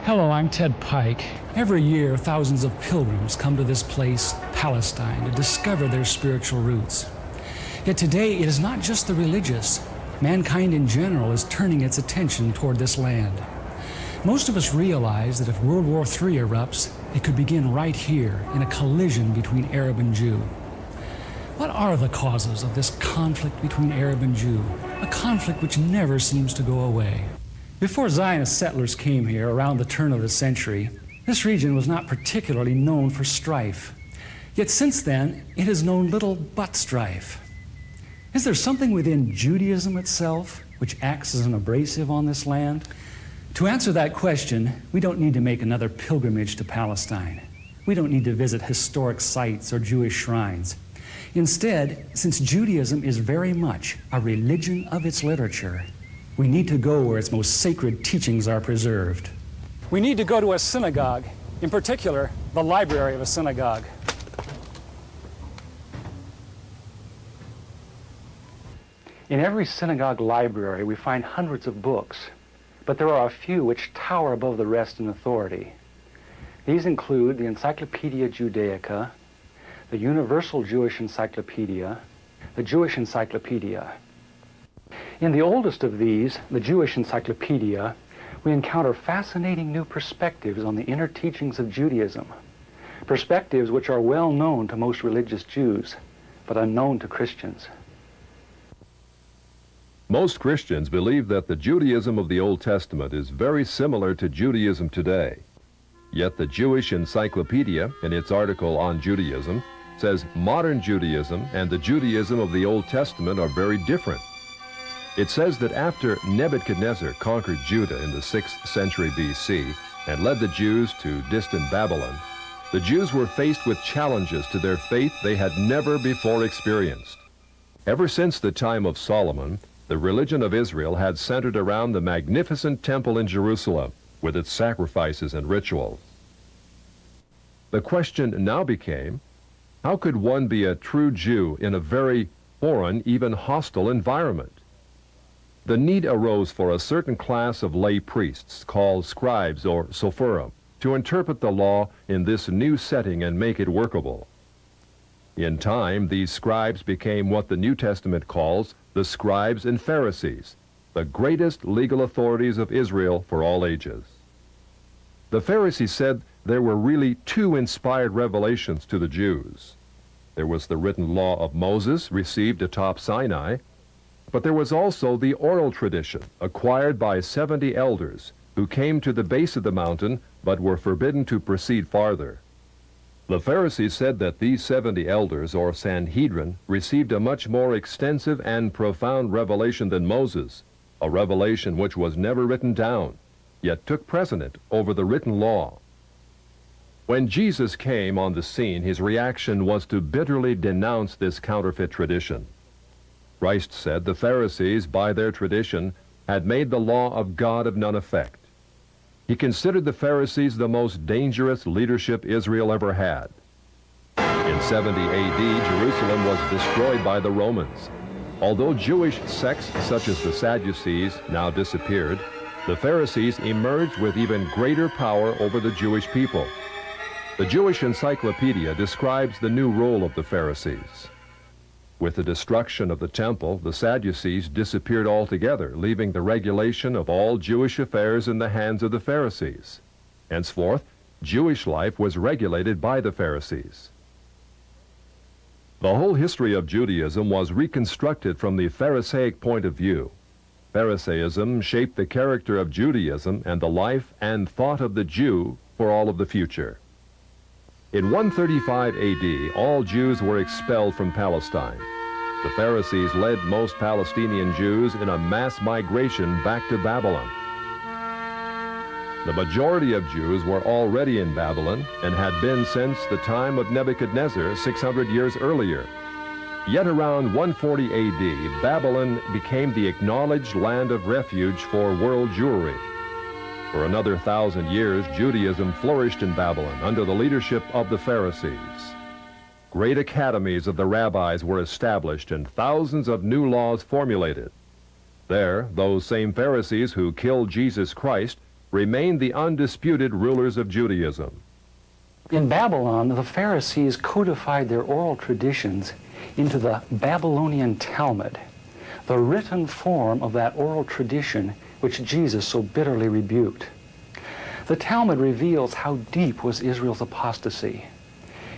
Hello, I'm Ted Pike. Every year, thousands of pilgrims come to this place, Palestine, to discover their spiritual roots. Yet today, it is not just the religious. Mankind in general is turning its attention toward this land. Most of us realize that if World War III erupts, it could begin right here in a collision between Arab and Jew. What are the causes of this conflict between Arab and Jew? A conflict which never seems to go away. Before Zionist settlers came here around the turn of the century, this region was not particularly known for strife. Yet since then, it has known little but strife. Is there something within Judaism itself which acts as an abrasive on this land? To answer that question, we don't need to make another pilgrimage to Palestine. We don't need to visit historic sites or Jewish shrines. Instead, since Judaism is very much a religion of its literature, we need to go where its most sacred teachings are preserved. We need to go to a synagogue, in particular, the library of a synagogue. In every synagogue library, we find hundreds of books, but there are a few which tower above the rest in authority. These include the Encyclopedia Judaica, the Universal Jewish Encyclopedia, the Jewish Encyclopedia. In the oldest of these, the Jewish Encyclopedia, we encounter fascinating new perspectives on the inner teachings of Judaism, perspectives which are well known to most religious Jews, but unknown to Christians. Most Christians believe that the Judaism of the Old Testament is very similar to Judaism today. Yet the Jewish Encyclopedia, in its article on Judaism, says modern Judaism and the Judaism of the Old Testament are very different. It says that after Nebuchadnezzar conquered Judah in the 6th century BC and led the Jews to distant Babylon, the Jews were faced with challenges to their faith they had never before experienced. Ever since the time of Solomon, the religion of Israel had centered around the magnificent temple in Jerusalem with its sacrifices and rituals. The question now became, how could one be a true Jew in a very foreign, even hostile environment? The need arose for a certain class of lay priests, called scribes or sopherim, to interpret the law in this new setting and make it workable. In time, these scribes became what the New Testament calls the scribes and Pharisees, the greatest legal authorities of Israel for all ages. The Pharisees said there were really two inspired revelations to the Jews. There was the written law of Moses, received atop Sinai, but there was also the oral tradition acquired by 70 elders who came to the base of the mountain but were forbidden to proceed farther. The Pharisees said that these 70 elders, or Sanhedrin, received a much more extensive and profound revelation than Moses, a revelation which was never written down, yet took precedent over the written law. When Jesus came on the scene, his reaction was to bitterly denounce this counterfeit tradition. Christ said the Pharisees, by their tradition, had made the law of God of none effect. He considered the Pharisees the most dangerous leadership Israel ever had. In 70 AD, Jerusalem was destroyed by the Romans. Although Jewish sects such as the Sadducees now disappeared, the Pharisees emerged with even greater power over the Jewish people. The Jewish Encyclopedia describes the new role of the Pharisees. With the destruction of the temple, the Sadducees disappeared altogether, leaving the regulation of all Jewish affairs in the hands of the Pharisees. Henceforth, Jewish life was regulated by the Pharisees. The whole history of Judaism was reconstructed from the Pharisaic point of view. Pharisaism shaped the character of Judaism and the life and thought of the Jew for all of the future. In 135 AD, all Jews were expelled from Palestine. The Pharisees led most Palestinian Jews in a mass migration back to Babylon. The majority of Jews were already in Babylon and had been since the time of Nebuchadnezzar 600 years earlier. Yet around 140 AD, Babylon became the acknowledged land of refuge for world Jewry. For another 1,000 years, Judaism flourished in Babylon under the leadership of the Pharisees. Great academies of the rabbis were established and thousands of new laws formulated. There, those same Pharisees who killed Jesus Christ remained the undisputed rulers of Judaism. In Babylon, the Pharisees codified their oral traditions into the Babylonian Talmud, the written form of that oral tradition which Jesus so bitterly rebuked. The Talmud reveals how deep was Israel's apostasy.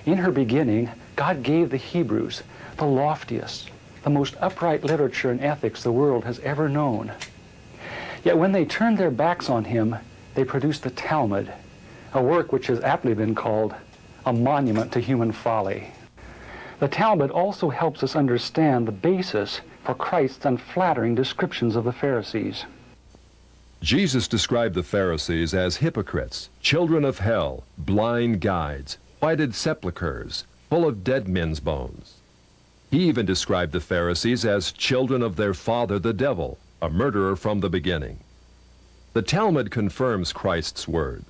In her beginning, God gave the Hebrews the loftiest, the most upright literature and ethics the world has ever known. Yet when they turned their backs on him, they produced the Talmud, a work which has aptly been called a monument to human folly. The Talmud also helps us understand the basis for Christ's unflattering descriptions of the Pharisees. Jesus described the Pharisees as hypocrites, children of hell, blind guides, whited sepulchres, full of dead men's bones. He even described the Pharisees as children of their father the devil, a murderer from the beginning. The Talmud confirms Christ's words.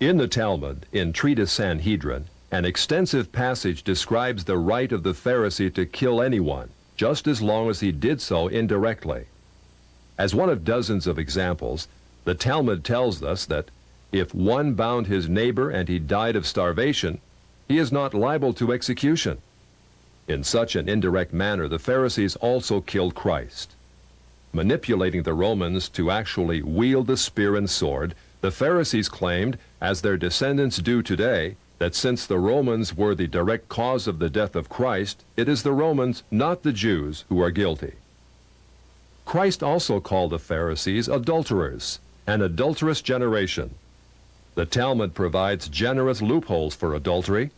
In the Talmud, in Treatise Sanhedrin, an extensive passage describes the right of the Pharisee to kill anyone, just as long as he did so indirectly. As one of dozens of examples, the Talmud tells us that if one bound his neighbor and he died of starvation, he is not liable to execution. In such an indirect manner, the Pharisees also killed Christ. Manipulating the Romans to actually wield the spear and sword, the Pharisees claimed, as their descendants do today, that since the Romans were the direct cause of the death of Christ, it is the Romans, not the Jews, who are guilty. Christ also called the Pharisees adulterers, an adulterous generation. The Talmud provides generous loopholes for adultery.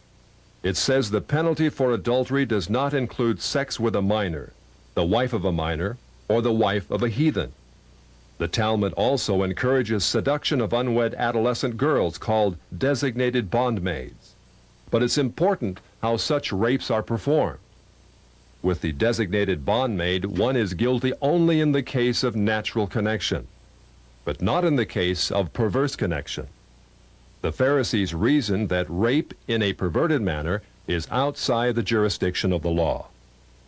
It says the penalty for adultery does not include sex with a minor, the wife of a minor, or the wife of a heathen. The Talmud also encourages seduction of unwed adolescent girls called designated bondmaids. But it's important how such rapes are performed. With the designated bondmaid, one is guilty only in the case of natural connection, but not in the case of perverse connection. The Pharisees reasoned that rape in a perverted manner is outside the jurisdiction of the law.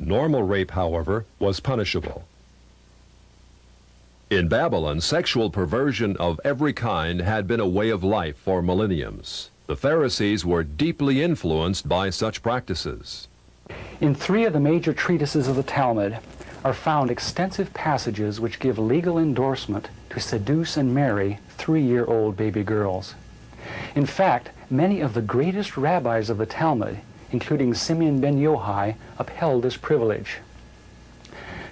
Normal rape, however, was punishable. In Babylon, sexual perversion of every kind had been a way of life for millenniums. The Pharisees were deeply influenced by such practices. In 3 of the major treatises of the Talmud are found extensive passages which give legal endorsement to seduce and marry 3-year-old baby girls. In fact, many of the greatest rabbis of the Talmud, including Simeon ben Yochai, upheld this privilege.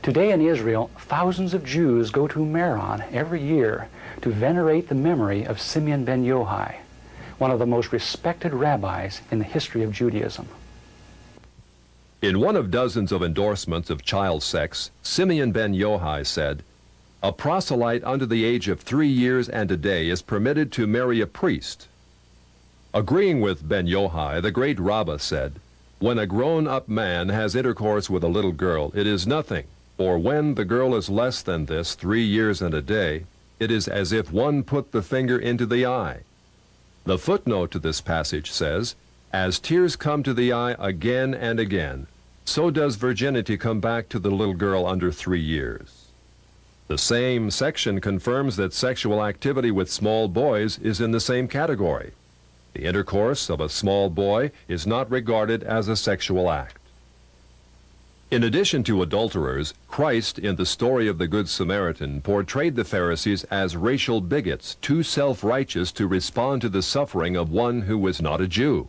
Today in Israel, thousands of Jews go to Meron every year to venerate the memory of Simeon ben Yochai, one of the most respected rabbis in the history of Judaism. In one of dozens of endorsements of child sex, Simeon ben Yochai said, "A proselyte under the age of 3 years and a day is permitted to marry a priest." Agreeing with ben Yochai, the great Rabbah said, "When a grown-up man has intercourse with a little girl, it is nothing, for when the girl is less than this 3 years and a day, it is as if one put the finger into the eye." The footnote to this passage says, "As tears come to the eye again and again, so does virginity come back to the little girl under 3 years." The same section confirms that sexual activity with small boys is in the same category. The intercourse of a small boy is not regarded as a sexual act. In addition to adulterers, Christ, in the story of the Good Samaritan, portrayed the Pharisees as racial bigots, too self-righteous to respond to the suffering of one who was not a Jew.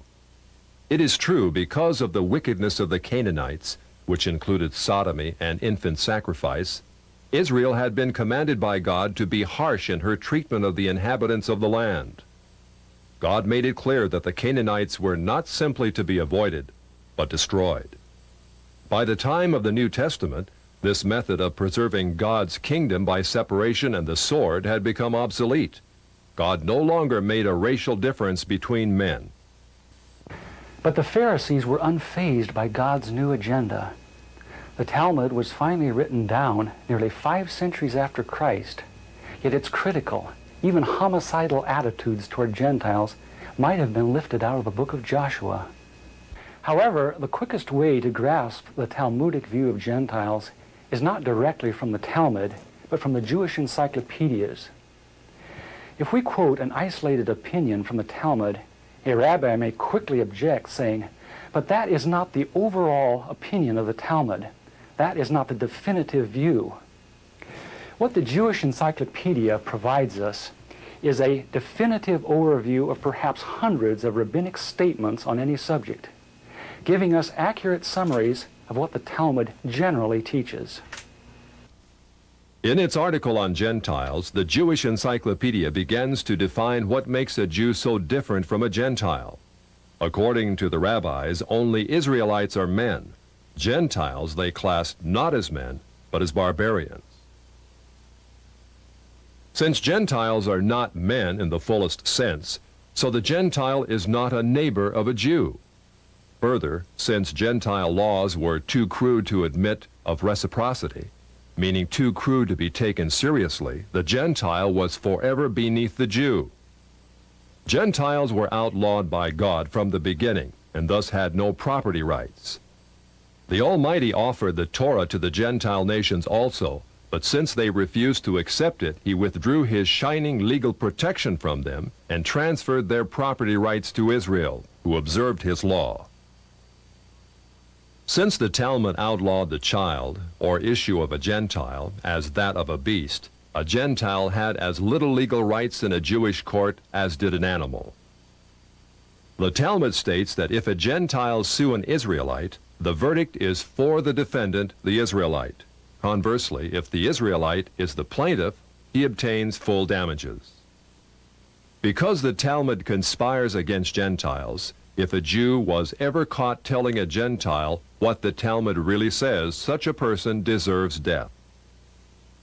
It is true, because of the wickedness of the Canaanites, which included sodomy and infant sacrifice, Israel had been commanded by God to be harsh in her treatment of the inhabitants of the land. God made it clear that the Canaanites were not simply to be avoided, but destroyed. By the time of the New Testament, this method of preserving God's kingdom by separation and the sword had become obsolete. God no longer made a racial difference between men. But the Pharisees were unfazed by God's new agenda. The Talmud was finally written down nearly 5 centuries after Christ, yet its critical, even homicidal attitudes toward Gentiles might have been lifted out of the book of Joshua. However, the quickest way to grasp the Talmudic view of Gentiles is not directly from the Talmud, but from the Jewish encyclopedias. If we quote an isolated opinion from the Talmud, a rabbi may quickly object, saying, "But that is not the overall opinion of the Talmud. That is not the definitive view." What the Jewish Encyclopedia provides us is a definitive overview of perhaps hundreds of rabbinic statements on any subject, giving us accurate summaries of what the Talmud generally teaches. In its article on Gentiles, the Jewish Encyclopedia begins to define what makes a Jew so different from a Gentile. According to the rabbis, only Israelites are men. Gentiles they classed not as men, but as barbarians. Since Gentiles are not men in the fullest sense, so the Gentile is not a neighbor of a Jew. Further, since Gentile laws were too crude to admit of reciprocity, meaning too crude to be taken seriously, the Gentile was forever beneath the Jew. Gentiles were outlawed by God from the beginning, and thus had no property rights. The Almighty offered the Torah to the Gentile nations also, but since they refused to accept it, he withdrew his shining legal protection from them and transferred their property rights to Israel, who observed his law. Since the Talmud outlawed the child, or issue of a Gentile, as that of a beast, a Gentile had as little legal rights in a Jewish court as did an animal. The Talmud states that if a Gentile sue an Israelite, the verdict is for the defendant, the Israelite. Conversely, if the Israelite is the plaintiff, he obtains full damages. Because the Talmud conspires against Gentiles, if a Jew was ever caught telling a Gentile what the Talmud really says, such a person deserves death.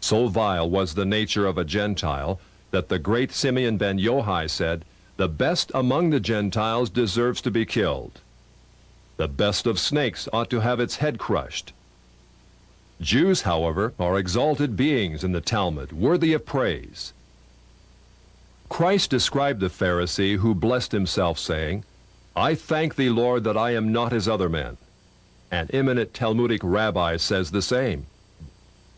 So vile was the nature of a Gentile that the great Simeon ben Yohai said, "The best among the Gentiles deserves to be killed. The best of snakes ought to have its head crushed." Jews, however, are exalted beings in the Talmud, worthy of praise. Christ described the Pharisee who blessed himself, saying, "I thank thee, Lord, that I am not as other men." An eminent Talmudic rabbi says the same.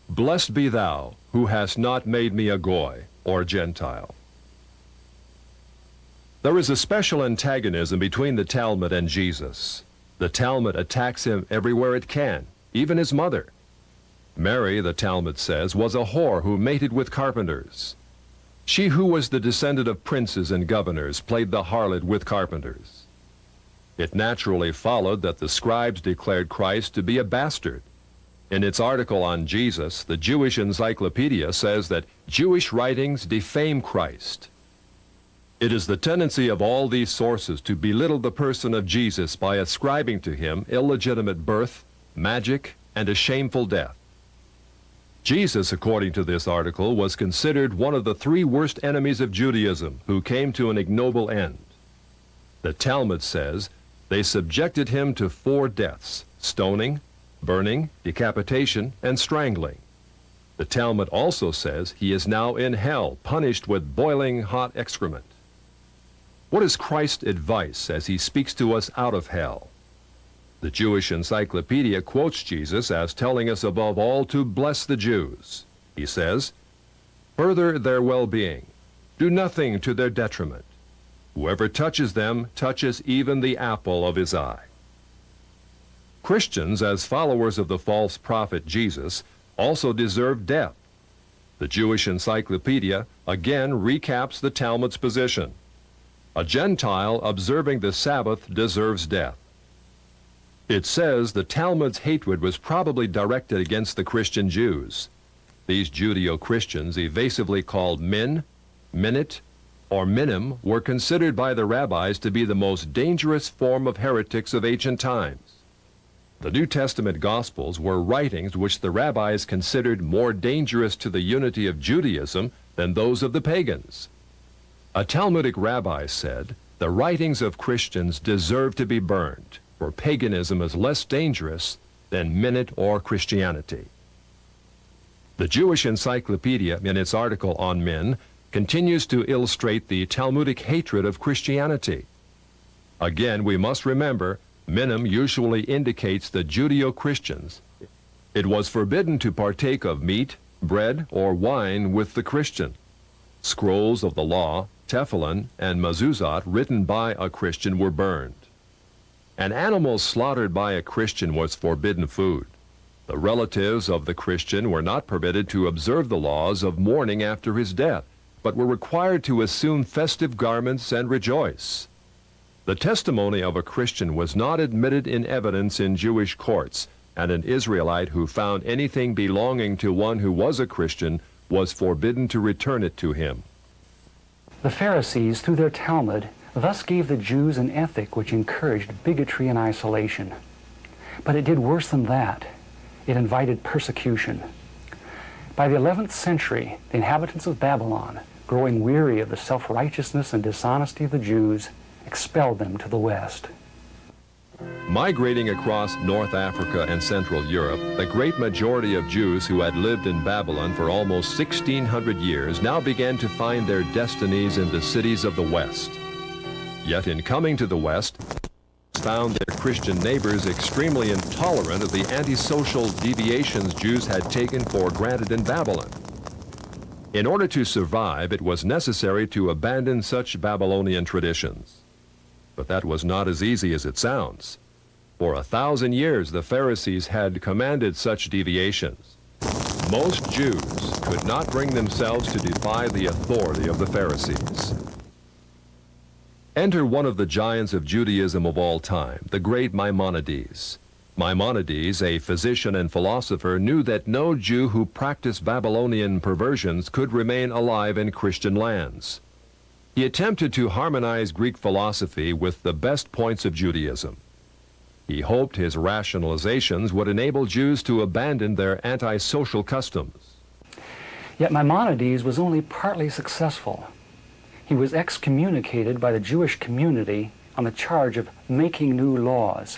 "Blessed be thou, who hast not made me a Goy, or Gentile." There is a special antagonism between the Talmud and Jesus. The Talmud attacks him everywhere it can, even his mother. Mary, the Talmud says, was a whore who mated with carpenters. She who was the descendant of princes and governors played the harlot with carpenters. It naturally followed that the scribes declared Christ to be a bastard. In its article on Jesus, the Jewish Encyclopedia says that Jewish writings defame Christ. It is the tendency of all these sources to belittle the person of Jesus by ascribing to him illegitimate birth, magic, and a shameful death. Jesus, according to this article, was considered one of the three worst enemies of Judaism who came to an ignoble end. The Talmud says they subjected him to 4 deaths: stoning, burning, decapitation, and strangling. The Talmud also says he is now in hell, punished with boiling hot excrement. What is Christ's advice as he speaks to us out of hell? The Jewish Encyclopedia quotes Jesus as telling us above all to bless the Jews. He says, "Further their well-being. Do nothing to their detriment. Whoever touches them touches even the apple of his eye." Christians, as followers of the false prophet Jesus, also deserve death. The Jewish Encyclopedia again recaps the Talmud's position. A Gentile observing the Sabbath deserves death. It says the Talmud's hatred was probably directed against the Christian Jews. These Judeo-Christians, evasively called min, minute, or minim, were considered by the rabbis to be the most dangerous form of heretics of ancient times. The New Testament Gospels were writings which the rabbis considered more dangerous to the unity of Judaism than those of the pagans. A Talmudic rabbi said, "The writings of Christians deserve to be burned, for paganism is less dangerous than minute or Christianity." The Jewish Encyclopedia, in its article on min, continues to illustrate the Talmudic hatred of Christianity. Again, we must remember, minim usually indicates the Judeo-Christians. It was forbidden to partake of meat, bread, or wine with the Christian. Scrolls of the law, Tefillin, and Mezuzot written by a Christian were burned. An animal slaughtered by a Christian was forbidden food. The relatives of the Christian were not permitted to observe the laws of mourning after his death, but were required to assume festive garments and rejoice. The testimony of a Christian was not admitted in evidence in Jewish courts, and an Israelite who found anything belonging to one who was a Christian was forbidden to return it to him. The Pharisees, through their Talmud, thus gave the Jews an ethic which encouraged bigotry and isolation. But it did worse than that. It invited persecution. By the 11th century, the inhabitants of Babylon, growing weary of the self-righteousness and dishonesty of the Jews, expelled them to the west. Migrating across North Africa and Central Europe, the great majority of Jews who had lived in Babylon for almost 1,600 years now began to find their destinies in the cities of the West. Yet in coming to the West, found their Christian neighbors extremely intolerant of the antisocial deviations Jews had taken for granted in Babylon. In order to survive, it was necessary to abandon such Babylonian traditions. But that was not as easy as it sounds. For 1,000 years, the Pharisees had commanded such deviations. Most Jews could not bring themselves to defy the authority of the Pharisees. Enter one of the giants of Judaism of all time, the great Maimonides. Maimonides, a physician and philosopher, knew that no Jew who practiced Babylonian perversions could remain alive in Christian lands. He attempted to harmonize Greek philosophy with the best points of Judaism. He hoped his rationalizations would enable Jews to abandon their antisocial customs. Yet Maimonides was only partly successful. He was excommunicated by the Jewish community on the charge of making new laws.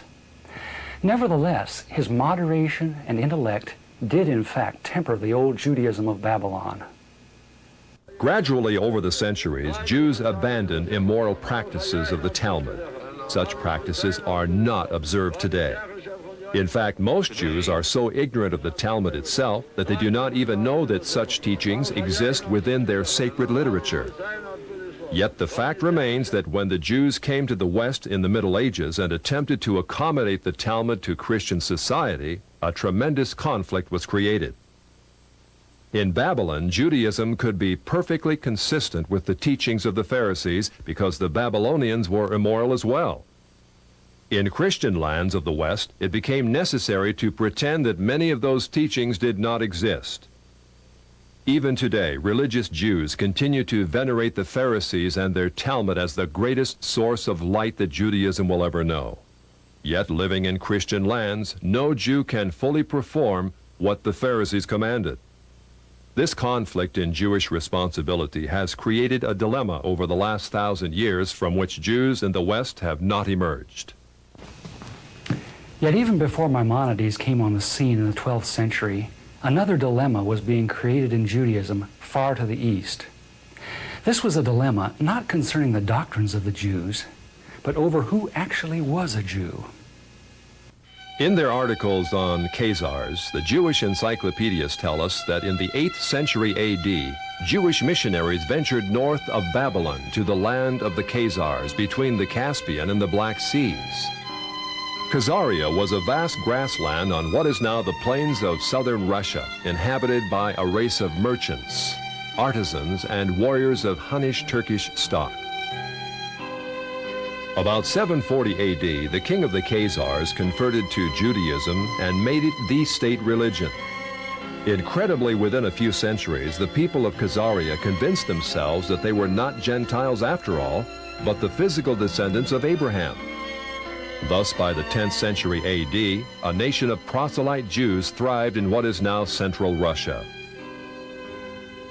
Nevertheless, his moderation and intellect did in fact temper the old Judaism of Babylon. Gradually over the centuries, Jews abandoned immoral practices of the Talmud. Such practices are not observed today. In fact, most Jews are so ignorant of the Talmud itself that they do not even know that such teachings exist within their sacred literature. Yet the fact remains that when the Jews came to the West in the Middle Ages and attempted to accommodate the Talmud to Christian society, a tremendous conflict was created. In Babylon, Judaism could be perfectly consistent with the teachings of the Pharisees because the Babylonians were immoral as well. In Christian lands of the West, it became necessary to pretend that many of those teachings did not exist. Even today, religious Jews continue to venerate the Pharisees and their Talmud as the greatest source of light that Judaism will ever know. Yet, living in Christian lands, no Jew can fully perform what the Pharisees commanded. This conflict in Jewish responsibility has created a dilemma over the last 1,000 years from which Jews in the West have not emerged. Yet even before Maimonides came on the scene in the 12th century, another dilemma was being created in Judaism far to the east. This was a dilemma not concerning the doctrines of the Jews, but over who actually was a Jew. In their articles on Khazars, the Jewish encyclopedias tell us that in the 8th century A.D., Jewish missionaries ventured north of Babylon to the land of the Khazars between the Caspian and the Black Seas. Khazaria was a vast grassland on what is now the plains of southern Russia, inhabited by a race of merchants, artisans, and warriors of Hunnish Turkish stock. About 740 A.D., the king of the Khazars converted to Judaism and made it the state religion. Incredibly, within a few centuries, the people of Khazaria convinced themselves that they were not Gentiles after all, but the physical descendants of Abraham. Thus, by the 10th century A.D., a nation of proselyte Jews thrived in what is now central Russia.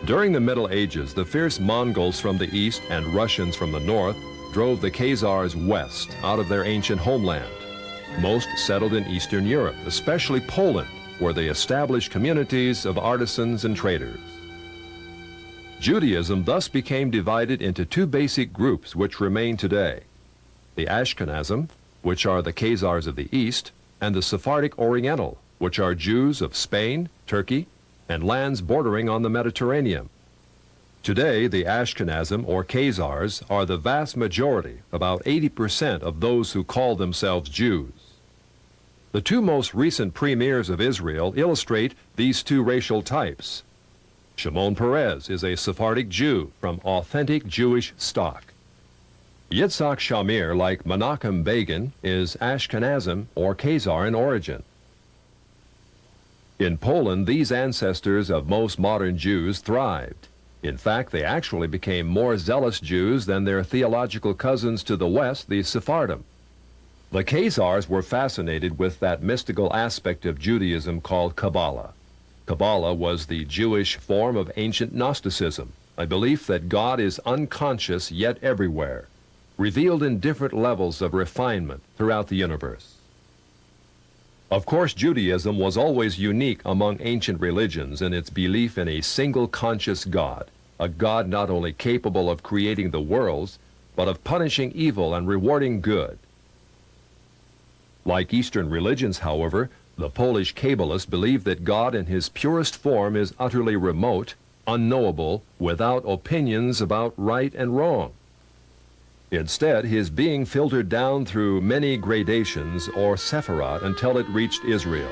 During the Middle Ages, the fierce Mongols from the east and Russians from the north drove the Khazars west out of their ancient homeland. Most settled in Eastern Europe, especially Poland, where they established communities of artisans and traders. Judaism thus became divided into two basic groups which remain today: the Ashkenazim, which are the Khazars of the East, and the Sephardic Oriental, which are Jews of Spain, Turkey, and lands bordering on the Mediterranean. Today, the Ashkenazim or Khazars are the vast majority, about 80% of those who call themselves Jews. The two most recent premiers of Israel illustrate these two racial types. Shimon Peres is a Sephardic Jew from authentic Jewish stock. Yitzhak Shamir, like Menachem Begin, is Ashkenazim or Khazar in origin. In Poland, these ancestors of most modern Jews thrived. In fact, they actually became more zealous Jews than their theological cousins to the west, the Sephardim. The Khazars were fascinated with that mystical aspect of Judaism called Kabbalah. Kabbalah was the Jewish form of ancient Gnosticism, a belief that God is unconscious yet everywhere, revealed in different levels of refinement throughout the universe. Of course, Judaism was always unique among ancient religions in its belief in a single conscious God, a God not only capable of creating the worlds, but of punishing evil and rewarding good. Like Eastern religions, however, the Polish Kabbalists believe that God in his purest form is utterly remote, unknowable, without opinions about right and wrong. Instead, his being filtered down through many gradations or sephirot until it reached Israel.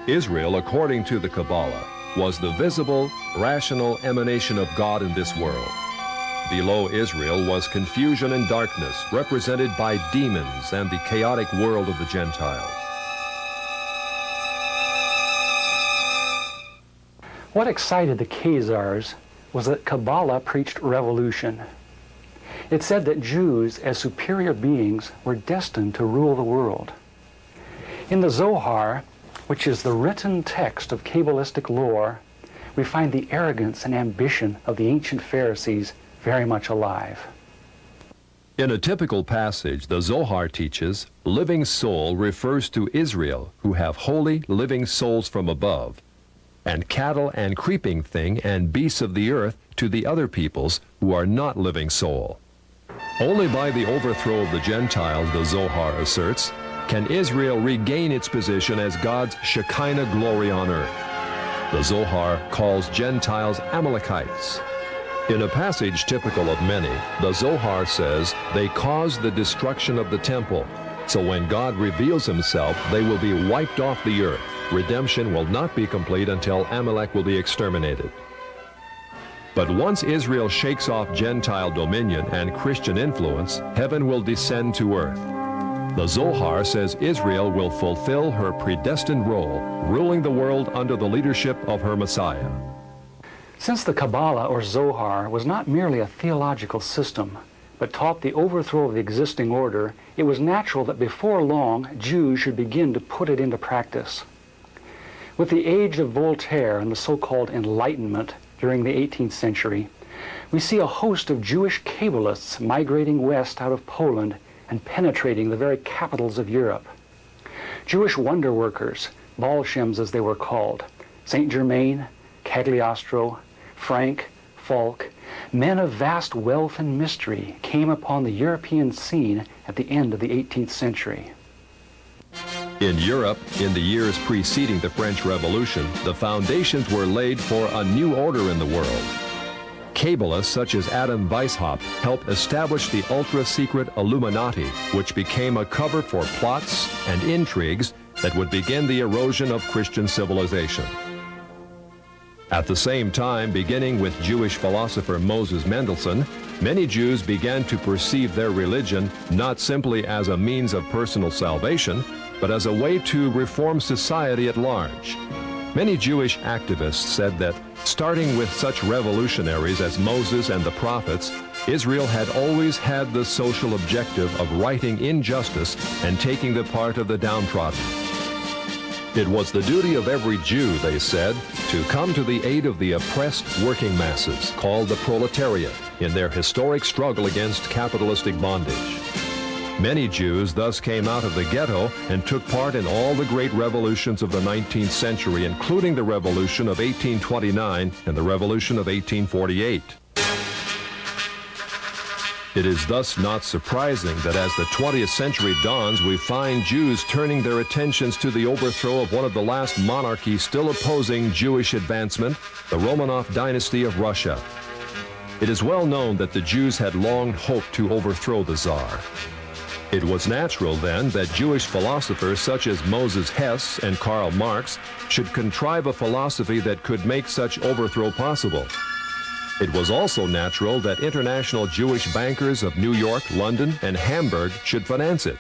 Israel, according to the Kabbalah, was the visible, rational emanation of God in this world. Below Israel was confusion and darkness, represented by demons and the chaotic world of the Gentiles. What excited the Khazars was that Kabbalah preached revolution. It said that Jews, as superior beings, were destined to rule the world. In the Zohar, which is the written text of Kabbalistic lore, we find the arrogance and ambition of the ancient Pharisees very much alive. In a typical passage, the Zohar teaches, living soul refers to Israel, who have holy living souls from above, and cattle and creeping thing and beasts of the earth to the other peoples who are not living soul. Only by the overthrow of the Gentiles, the Zohar asserts, can Israel regain its position as God's Shekinah glory on earth. The Zohar calls Gentiles Amalekites. In a passage typical of many, the Zohar says they caused the destruction of the temple, so when God reveals himself, they will be wiped off the earth. Redemption will not be complete until Amalek will be exterminated. But once Israel shakes off Gentile dominion and Christian influence, heaven will descend to earth. The Zohar says Israel will fulfill her predestined role, ruling the world under the leadership of her Messiah. Since the Kabbalah or Zohar was not merely a theological system, but taught the overthrow of the existing order, it was natural that before long Jews should begin to put it into practice. With the age of Voltaire and the so-called Enlightenment during the 18th century, we see a host of Jewish Kabbalists migrating west out of Poland and penetrating the very capitals of Europe. Jewish wonder workers, Bolshems as they were called, Saint Germain, Cagliostro, Frank, Falk, men of vast wealth and mystery came upon the European scene at the end of the 18th century. In Europe, in the years preceding the French Revolution, the foundations were laid for a new order in the world. Kabbalists such as Adam Weishaupt helped establish the ultra-secret Illuminati, which became a cover for plots and intrigues that would begin the erosion of Christian civilization. At the same time, beginning with Jewish philosopher Moses Mendelssohn, many Jews began to perceive their religion not simply as a means of personal salvation, but as a way to reform society at large. Many Jewish activists said that, starting with such revolutionaries as Moses and the prophets, Israel had always had the social objective of righting injustice and taking the part of the downtrodden. It was the duty of every Jew, they said, to come to the aid of the oppressed working masses, called the proletariat, in their historic struggle against capitalistic bondage. Many Jews thus came out of the ghetto and took part in all the great revolutions of the 19th century, including the Revolution of 1829 and the Revolution of 1848. It is thus not surprising that as the 20th century dawns, we find Jews turning their attentions to the overthrow of one of the last monarchies still opposing Jewish advancement, the Romanov dynasty of Russia. It is well known that the Jews had long hoped to overthrow the Tsar. It was natural then that Jewish philosophers such as Moses Hess and Karl Marx should contrive a philosophy that could make such overthrow possible. It was also natural that international Jewish bankers of New York, London, and Hamburg should finance it.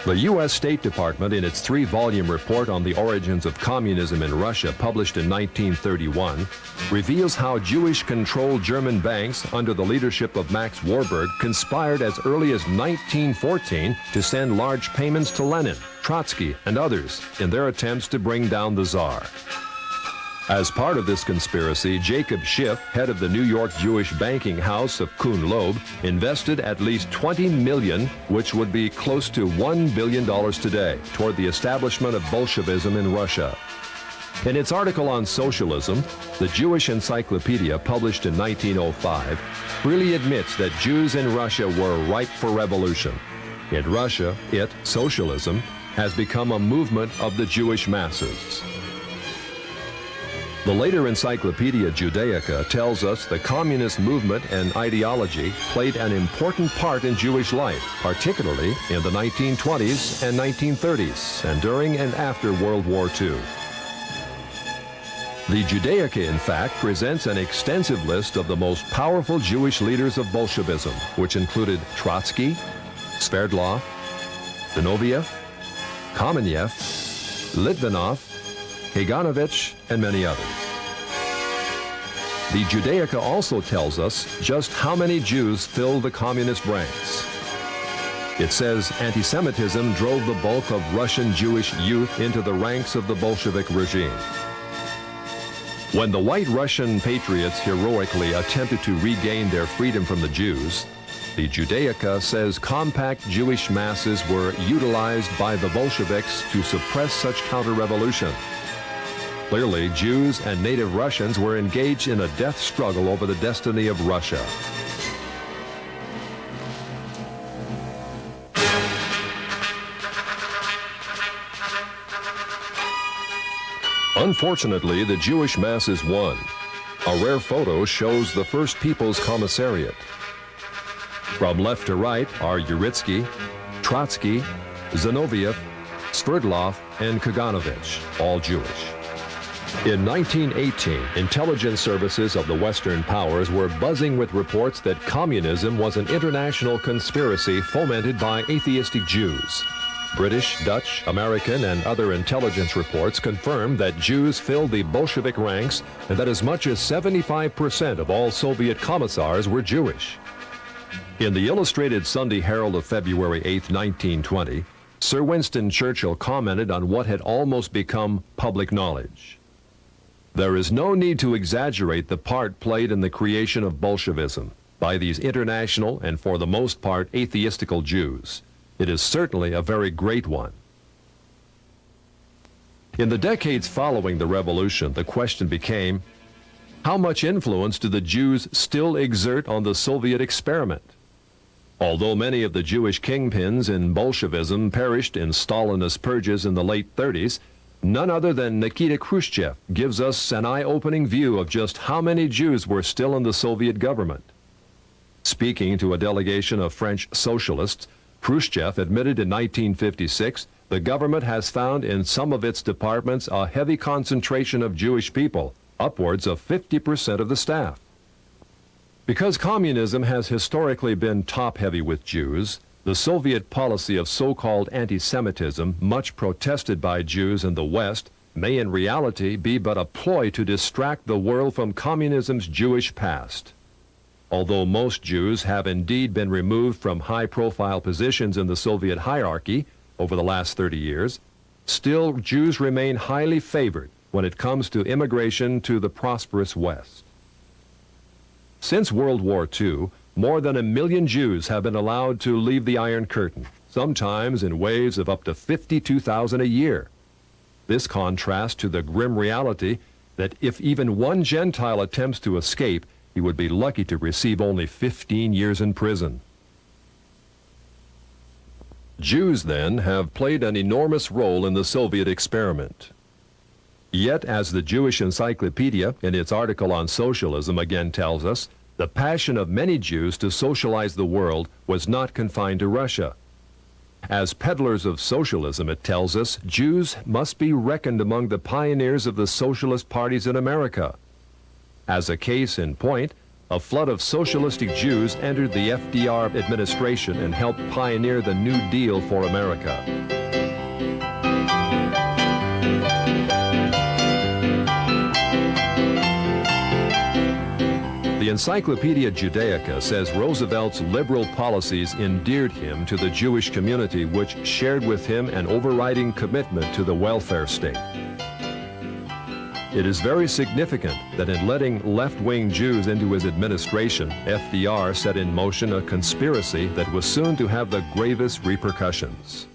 The U.S. State Department, in its 3-volume report on the origins of communism in Russia, published in 1931, reveals how Jewish-controlled German banks under the leadership of Max Warburg conspired as early as 1914 to send large payments to Lenin, Trotsky, and others in their attempts to bring down the Tsar. As part of this conspiracy, Jacob Schiff, head of the New York Jewish banking house of Kuhn Loeb, invested at least $20 million, which would be close to $1 billion today, toward the establishment of Bolshevism in Russia. In its article on socialism, the Jewish Encyclopedia, published in 1905, freely admits that Jews in Russia were ripe for revolution. In Russia, socialism, has become a movement of the Jewish masses. The later Encyclopedia Judaica tells us the communist movement and ideology played an important part in Jewish life, particularly in the 1920s and 1930s, and during and after World War II. The Judaica, in fact, presents an extensive list of the most powerful Jewish leaders of Bolshevism, which included Trotsky, Sverdlov, Zinoviev, Kamenev, Litvinov, Kaganovich, and many others. The Judaica also tells us just how many Jews filled the communist ranks. It says anti-Semitism drove the bulk of Russian Jewish youth into the ranks of the Bolshevik regime. When the white Russian patriots heroically attempted to regain their freedom from the Jews, the Judaica says compact Jewish masses were utilized by the Bolsheviks to suppress such counter-revolution. Clearly, Jews and native Russians were engaged in a death struggle over the destiny of Russia. Unfortunately, the Jewish masses won. A rare photo shows the First People's Commissariat. From left to right are Uritsky, Trotsky, Zinoviev, Sverdlov, and Kaganovich, all Jewish. In 1918, intelligence services of the Western powers were buzzing with reports that communism was an international conspiracy fomented by atheistic Jews. British, Dutch, American, and other intelligence reports confirmed that Jews filled the Bolshevik ranks and that as much as 75% of all Soviet commissars were Jewish. In the Illustrated Sunday Herald of February 8, 1920, Sir Winston Churchill commented on what had almost become public knowledge. There is no need to exaggerate the part played in the creation of Bolshevism by these international and for the most part atheistical Jews. It is certainly a very great one. In the decades following the revolution, the question became, how much influence do the Jews still exert on the Soviet experiment? Although many of the Jewish kingpins in Bolshevism perished in Stalinist purges in the late 30s, none other than Nikita Khrushchev gives us an eye-opening view of just how many Jews were still in the Soviet government. Speaking to a delegation of French socialists, Khrushchev admitted in 1956 the government has found in some of its departments a heavy concentration of Jewish people, upwards of 50% of the staff. Because communism has historically been top-heavy with Jews, the Soviet policy of so-called anti-Semitism, much protested by Jews in the West, may in reality be but a ploy to distract the world from communism's Jewish past. Although most Jews have indeed been removed from high-profile positions in the Soviet hierarchy over the last 30 years, still Jews remain highly favored when it comes to immigration to the prosperous West. Since World War II, more than 1 million Jews have been allowed to leave the Iron Curtain, sometimes in waves of up to 52,000 a year. This contrasts to the grim reality that if even one Gentile attempts to escape, he would be lucky to receive only 15 years in prison. Jews, then, have played an enormous role in the Soviet experiment. Yet, as the Jewish Encyclopedia, in its article on socialism, again tells us, the passion of many Jews to socialize the world was not confined to Russia. As peddlers of socialism, it tells us, Jews must be reckoned among the pioneers of the socialist parties in America. As a case in point, a flood of socialistic Jews entered the FDR administration and helped pioneer the New Deal for America. The Encyclopedia Judaica says Roosevelt's liberal policies endeared him to the Jewish community, which shared with him an overriding commitment to the welfare state. It is very significant that in letting left-wing Jews into his administration, FDR set in motion a conspiracy that was soon to have the gravest repercussions.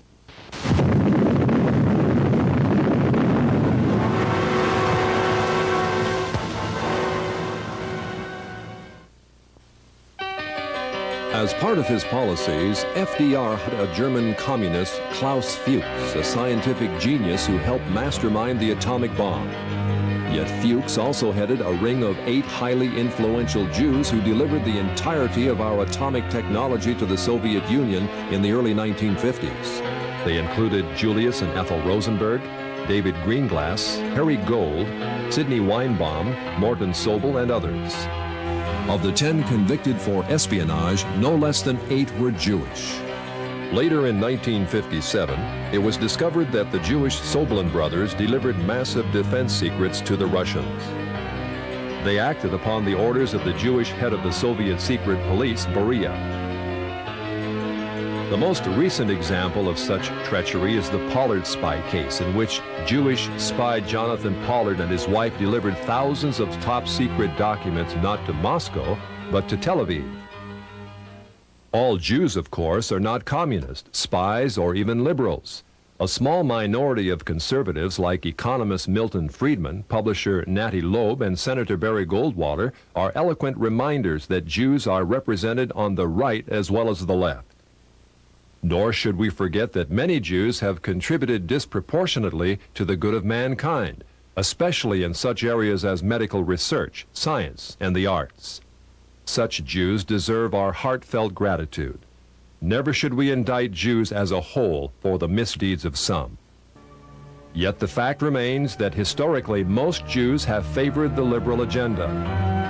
As part of his policies, FDR had a German communist, Klaus Fuchs, a scientific genius who helped mastermind the atomic bomb. Yet Fuchs also headed a ring of 8 highly influential Jews who delivered the entirety of our atomic technology to the Soviet Union in the early 1950s. They included Julius and Ethel Rosenberg, David Greenglass, Harry Gold, Sidney Weinbaum, Morton Sobel, and others. Of the 10 convicted for espionage, no less than 8 were Jewish. Later in 1957, it was discovered that the Jewish Sobolin brothers delivered massive defense secrets to the Russians. They acted upon the orders of the Jewish head of the Soviet secret police, Beria. The most recent example of such treachery is the Pollard spy case, in which Jewish spy Jonathan Pollard and his wife delivered thousands of top-secret documents not to Moscow, but to Tel Aviv. All Jews, of course, are not communists, spies, or even liberals. A small minority of conservatives like economist Milton Friedman, publisher Natty Loeb, and Senator Barry Goldwater are eloquent reminders that Jews are represented on the right as well as the left. Nor should we forget that many Jews have contributed disproportionately to the good of mankind, especially in such areas as medical research, science, and the arts. Such Jews deserve our heartfelt gratitude. Never should we indict Jews as a whole for the misdeeds of some. Yet the fact remains that historically most Jews have favored the liberal agenda.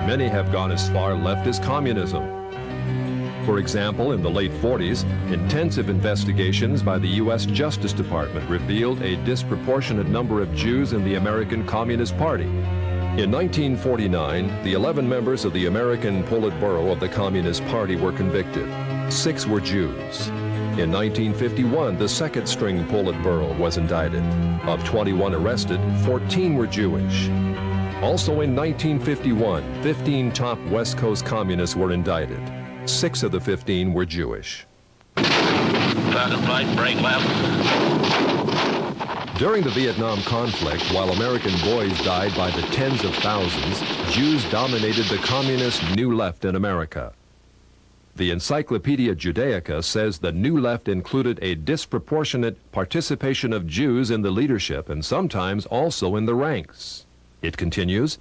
Many have gone as far left as communism. For example, in the late 40s, intensive investigations by the U.S. Justice Department revealed a disproportionate number of Jews in the American Communist Party. In 1949, the 11 members of the American Politburo of the Communist Party were convicted. 6 were Jews. In 1951, the second-string Politburo was indicted. Of 21 arrested, 14 were Jewish. Also in 1951, 15 top West Coast communists were indicted. 6 of the 15 were Jewish. Right, break left. During the Vietnam conflict, while American boys died by the tens of thousands, Jews dominated the communist New Left in America. The Encyclopedia Judaica says the New Left included a disproportionate participation of Jews in the leadership and sometimes also in the ranks. It continues,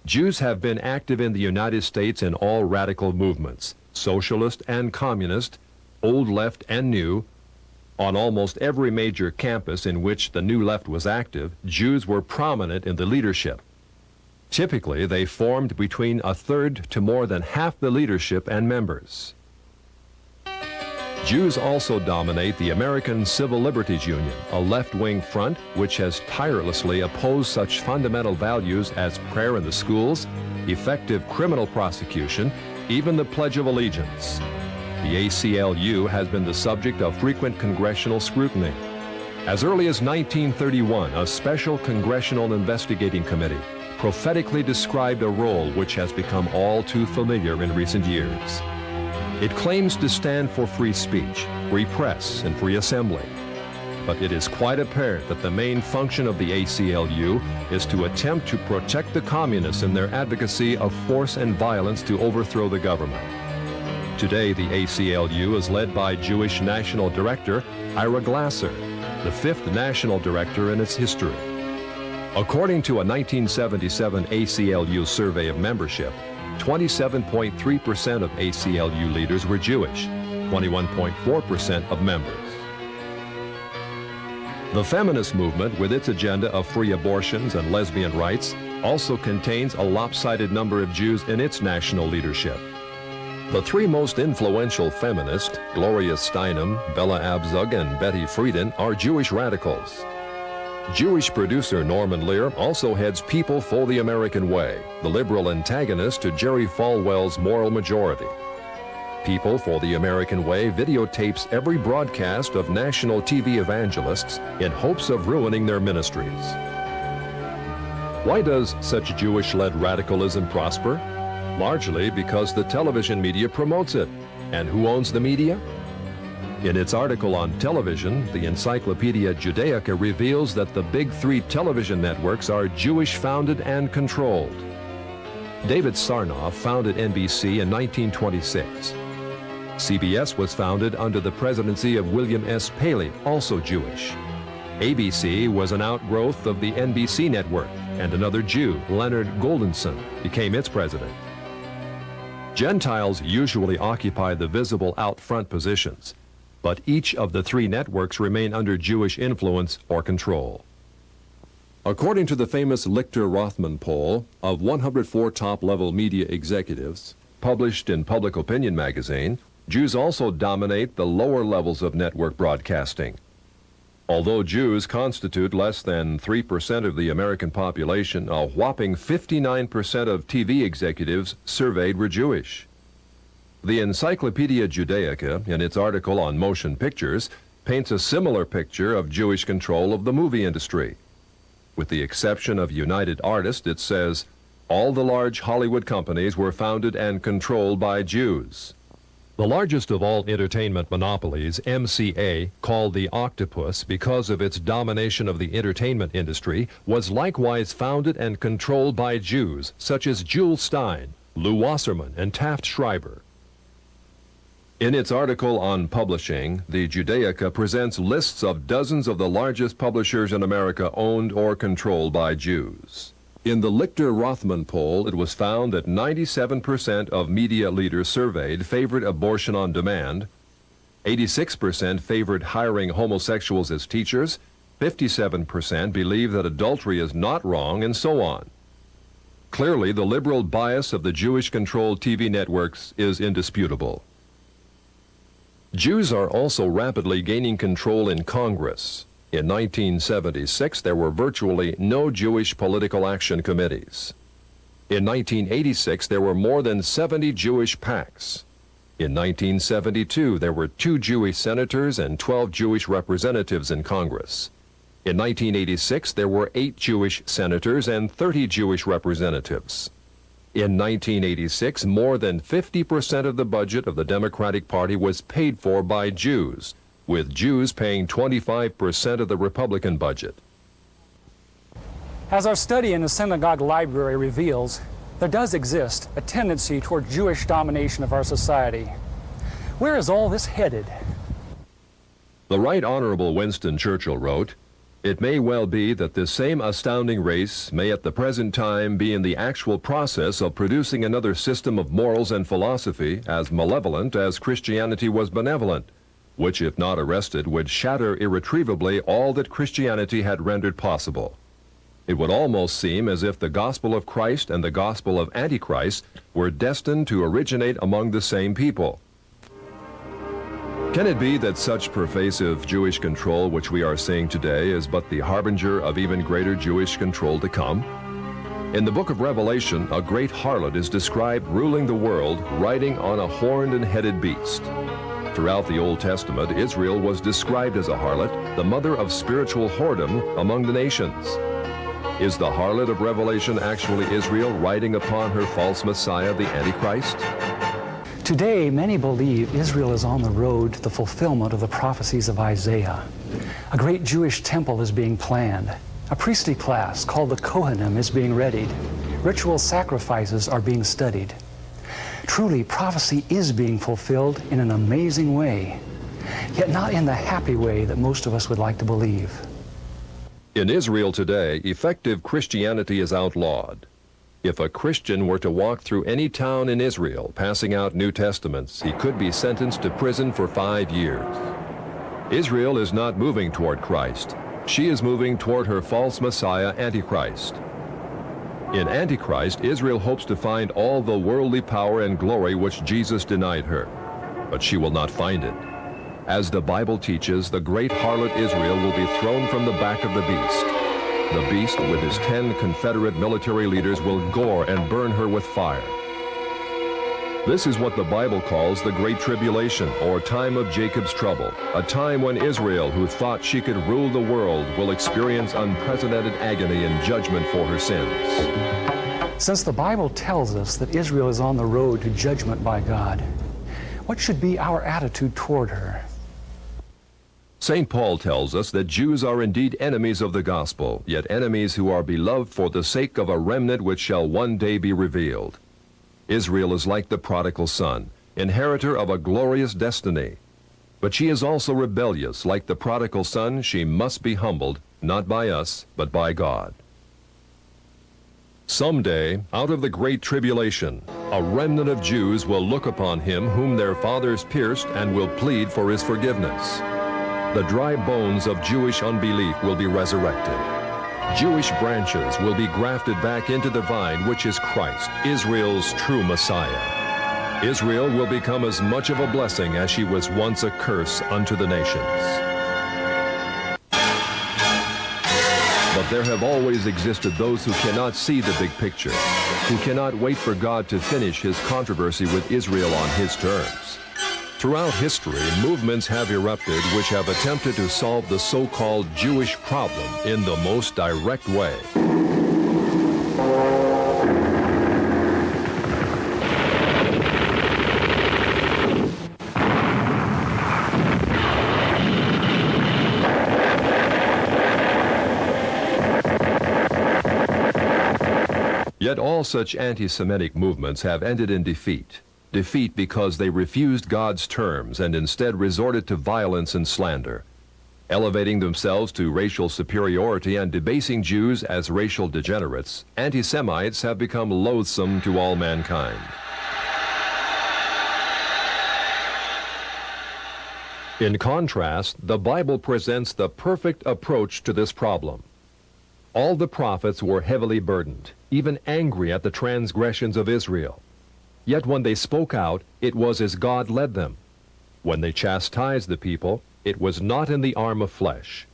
Jews have been active in the United States in all radical movements, socialist and communist, old left and new. On almost every major campus in which the New Left was active, Jews were prominent in the leadership. Typically, they formed between a third to more than half the leadership and members. Jews also dominate the American Civil Liberties Union, a left-wing front which has tirelessly opposed such fundamental values as prayer in the schools, effective criminal prosecution, even the Pledge of Allegiance. The ACLU has been the subject of frequent congressional scrutiny. As early as 1931, a special congressional investigating committee prophetically described a role which has become all too familiar in recent years. It claims to stand for free speech, free press, and free assembly. But it is quite apparent that the main function of the ACLU is to attempt to protect the communists in their advocacy of force and violence to overthrow the government. Today, the ACLU is led by Jewish National Director Ira Glasser, the 5th national director in its history. According to a 1977 ACLU survey of membership, 27.3% of ACLU leaders were Jewish, 21.4% of members. The feminist movement, with its agenda of free abortions and lesbian rights, also contains a lopsided number of Jews in its national leadership. The three most influential feminists, Gloria Steinem, Bella Abzug, and Betty Friedan, are Jewish radicals. Jewish producer Norman Lear also heads People for the American Way, the liberal antagonist to Jerry Falwell's Moral Majority. People for the American Way videotapes every broadcast of national TV evangelists in hopes of ruining their ministries. Why does such Jewish-led radicalism prosper? Largely because the television media promotes it. And who owns the media? In its article on television, the Encyclopedia Judaica reveals that the big three television networks are Jewish-founded and controlled. David Sarnoff founded NBC in 1926. CBS was founded under the presidency of William S. Paley, also Jewish. ABC was an outgrowth of the NBC network, and another Jew, Leonard Goldenson, became its president. Gentiles usually occupy the visible out-front positions, but each of the three networks remain under Jewish influence or control. According to the famous Lichter-Rothman poll of 104 top-level media executives, published in Public Opinion magazine, Jews also dominate the lower levels of network broadcasting. Although Jews constitute less than 3% of the American population, a whopping 59% of TV executives surveyed were Jewish. The Encyclopedia Judaica, in its article on motion pictures, paints a similar picture of Jewish control of the movie industry. With the exception of United Artists, it says, all the large Hollywood companies were founded and controlled by Jews. The largest of all entertainment monopolies, MCA, called the Octopus because of its domination of the entertainment industry, was likewise founded and controlled by Jews, such as Jules Stein, Lou Wasserman, and Taft Schreiber. In its article on publishing, the Judaica presents lists of dozens of the largest publishers in America owned or controlled by Jews. In the Lichter-Rothman poll, it was found that 97% of media leaders surveyed favored abortion on demand, 86% favored hiring homosexuals as teachers, 57% believe that adultery is not wrong, and so on. Clearly, the liberal bias of the Jewish-controlled TV networks is indisputable. Jews are also rapidly gaining control in Congress. In 1976, there were virtually no Jewish political action committees. In 1986, there were more than 70 Jewish PACs. In 1972, there were 2 Jewish senators and 12 Jewish representatives in Congress. In 1986, there were 8 Jewish senators and 30 Jewish representatives. In 1986, more than 50% of the budget of the Democratic Party was paid for by Jews, with Jews paying 25% of the Republican budget. As our study in the synagogue library reveals, there does exist a tendency toward Jewish domination of our society. Where is all this headed? The Right Honorable Winston Churchill wrote, "It may well be that this same astounding race may at the present time be in the actual process of producing another system of morals and philosophy as malevolent as Christianity was benevolent, which, if not arrested, would shatter irretrievably all that Christianity had rendered possible. It would almost seem as if the gospel of Christ and the gospel of Antichrist were destined to originate among the same people." Can it be that such pervasive Jewish control which we are seeing today is but the harbinger of even greater Jewish control to come? In the book of Revelation, a great harlot is described ruling the world, riding on a horned and headed beast. Throughout the Old Testament, Israel was described as a harlot, the mother of spiritual whoredom among the nations. Is the harlot of Revelation actually Israel riding upon her false Messiah, the Antichrist? Today, many believe Israel is on the road to the fulfillment of the prophecies of Isaiah. A great Jewish temple is being planned. A priestly class called the Kohanim is being readied. Ritual sacrifices are being studied. Truly, prophecy is being fulfilled in an amazing way, yet not in the happy way that most of us would like to believe. In Israel today, effective Christianity is outlawed. If a Christian were to walk through any town in Israel passing out New Testaments, he could be sentenced to prison for 5 years. Israel is not moving toward Christ. She is moving toward her false Messiah, Antichrist. In Antichrist, Israel hopes to find all the worldly power and glory which Jesus denied her, but she will not find it. As the Bible teaches, the great harlot Israel will be thrown from the back of the beast. The beast, with his 10 Confederate military leaders, will gore and burn her with fire. This is what the Bible calls the Great Tribulation, or time of Jacob's trouble, a time when Israel, who thought she could rule the world, will experience unprecedented agony and judgment for her sins. Since the Bible tells us that Israel is on the road to judgment by God, what should be our attitude toward her? St. Paul tells us that Jews are indeed enemies of the gospel, yet enemies who are beloved for the sake of a remnant which shall one day be revealed. Israel is like the prodigal son, inheritor of a glorious destiny. But she is also rebellious. Like the prodigal son, she must be humbled, not by us, but by God. Someday, out of the great tribulation, a remnant of Jews will look upon him whom their fathers pierced and will plead for his forgiveness. The dry bones of Jewish unbelief will be resurrected. Jewish branches will be grafted back into the vine, which is Christ, Israel's true Messiah. Israel will become as much of a blessing as she was once a curse unto the nations. But there have always existed those who cannot see the big picture, who cannot wait for God to finish his controversy with Israel on his terms. Throughout history, movements have erupted which have attempted to solve the so-called Jewish problem in the most direct way. Yet all such anti-Semitic movements have ended in defeat. Defeat because they refused God's terms and instead resorted to violence and slander, elevating themselves to racial superiority and debasing Jews as racial degenerates. Anti-Semites have become loathsome to all mankind. In contrast, the Bible presents the perfect approach to this problem. All the prophets were heavily burdened, even angry at the transgressions of Israel. Yet when they spoke out, it was as God led them. When they chastised the people, it was not in the arm of flesh.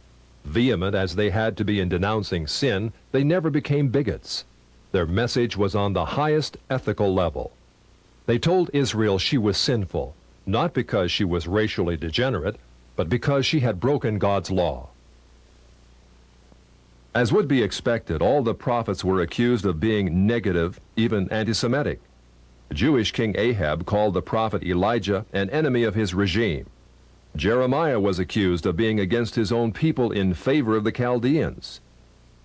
Vehement as they had to be in denouncing sin, they never became bigots. Their message was on the highest ethical level. They told Israel she was sinful, not because she was racially degenerate, but because she had broken God's law. As would be expected, all the prophets were accused of being negative, even anti-Semitic. Jewish King Ahab called the prophet Elijah an enemy of his regime. Jeremiah was accused of being against his own people in favor of the Chaldeans.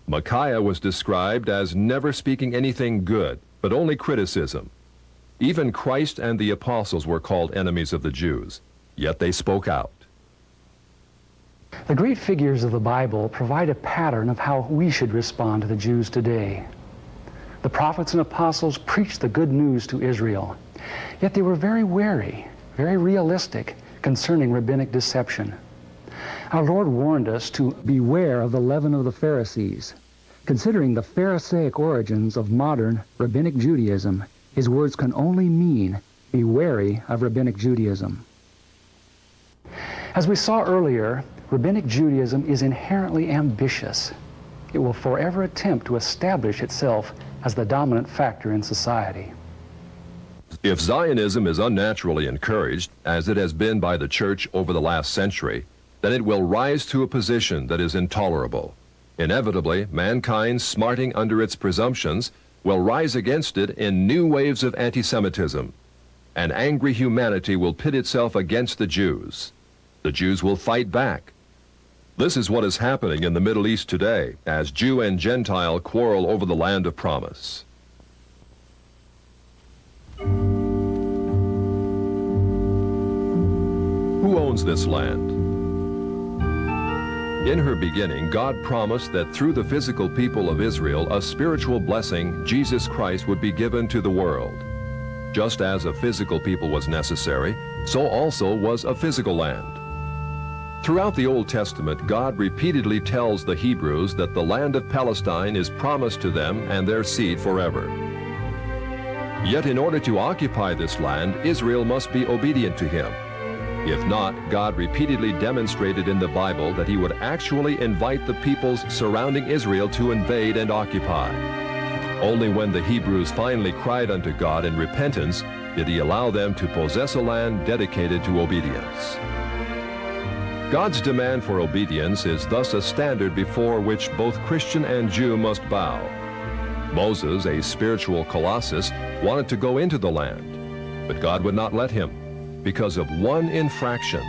Micaiah was described as never speaking anything good, but only criticism. Even Christ and the apostles were called enemies of the Jews, yet they spoke out. The great figures of the Bible provide a pattern of how we should respond to the Jews today. The prophets and apostles preached the good news to Israel, yet they were very wary, very realistic concerning rabbinic deception. Our Lord warned us to beware of the leaven of the Pharisees. Considering the Pharisaic origins of modern rabbinic Judaism, his words can only mean, be wary of rabbinic Judaism. As we saw earlier, rabbinic Judaism is inherently ambitious. It will forever attempt to establish itself as the dominant factor in society. If Zionism is unnaturally encouraged, as it has been by the church over the last century, then it will rise to a position that is intolerable. Inevitably, mankind, smarting under its presumptions, will rise against it in new waves of anti-Semitism. An angry humanity will pit itself against the Jews. The Jews will fight back. This is what is happening in the Middle East today, as Jew and Gentile quarrel over the land of promise. Who owns this land? 1 Kings 18:1 says, "And the Lord said unto Moses, Take the 70 men, In her beginning, God promised that through the physical people of Israel, a spiritual blessing, Jesus Christ, would be given to the world. Just as a physical people was necessary, so also was a physical land. Throughout the Old Testament, God repeatedly tells the Hebrews that the land of Palestine is promised to them and their seed forever. Yet in order to occupy this land, Israel must be obedient to him. If not, God repeatedly demonstrated in the Bible that he would actually invite the peoples surrounding Israel to invade and occupy. Only when the Hebrews finally cried unto God in repentance did he allow them to possess a land dedicated to obedience. God's demand for obedience is thus a standard before which both Christian and Jew must bow. Moses, a spiritual colossus, wanted to go into the land, but God would not let him because of one infraction.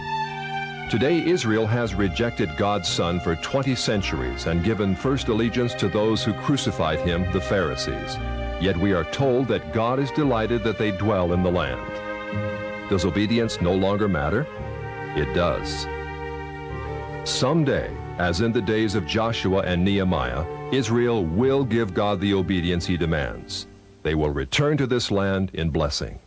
Today, Israel has rejected God's Son for 20 centuries and given first allegiance to those who crucified him, the Pharisees. Yet we are told that God is delighted that they dwell in the land. Does obedience no longer matter? It does. Someday, as in the days of Joshua and Nehemiah, Israel will give God the obedience he demands. They will return to this land in blessing.